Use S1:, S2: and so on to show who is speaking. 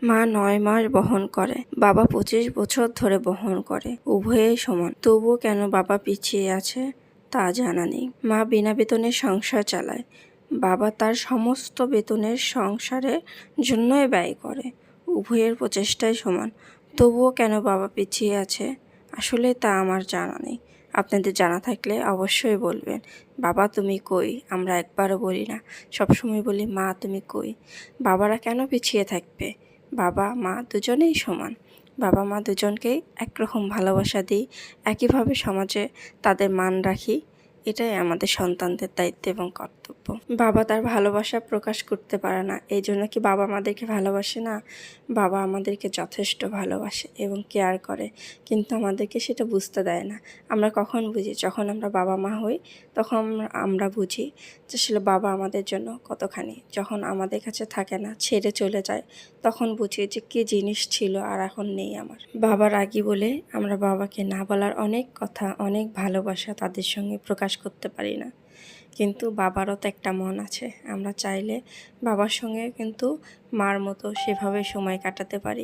S1: মা ৯ মাস বহন করে, বাবা ২৫ বছর ধরে বহন করে। উভয়েই সমান, তবুও কেন বাবা পিছিয়ে আছে তা জানা নেই। মা বিনা বেতনে সংসার চালায়, বাবা তার সমস্ত বেতনের সংসারের জন্যই ব্যয় করে। উভয়ের প্রচেষ্টাই সমান, তবুও কেন বাবা পিছিয়ে আছে আসলে তা আমার জানা নেই। আপনাদের জানা থাকলে অবশ্যই বলবেন। বাবা তুমি কই, আমরা একবারও বলি না, সবসময় বলি মা তুমি কই। বাবারা কেন পিছিয়ে থাকবে? বাবা মা দুজনেই সমান। বাবা মা দুজনকেই একরকম ভালোবাসা দিই, একইভাবে সমাজে তাদের মান রাখি। এটাই আমাদের সন্তানদের দায়িত্ব এবং কর্তব্য। বাবা তার ভালোবাসা প্রকাশ করতে পারে না, এই জন্য কি বাবা আমাদেরকে ভালোবাসে না? বাবা আমাদেরকে যথেষ্ট ভালোবাসে এবং কেয়ার করে, কিন্তু আমাদেরকে সেটা বুঝতে দেয় না। আমরা কখন বুঝি? যখন আমরা বাবা মা হই, তখন আমরা বুঝি যে আসলে বাবা আমাদের জন্য কতখানি। যখন আমাদের কাছে থাকে না, ছেড়ে চলে যায়, তখন বুঝি যে কী জিনিস ছিল আর এখন নেই আমার। বাবা রাগী বলে আমরা বাবাকে না বলার অনেক কথা, অনেক ভালোবাসা তাদের সঙ্গে প্রকাশ করতে পারি না। কিন্তু বাবারও তো একটা মন আছে, আমরা চাইলে বাবার সঙ্গে কিন্তু মার মতো সেভাবে সময় কাটাতে পারি।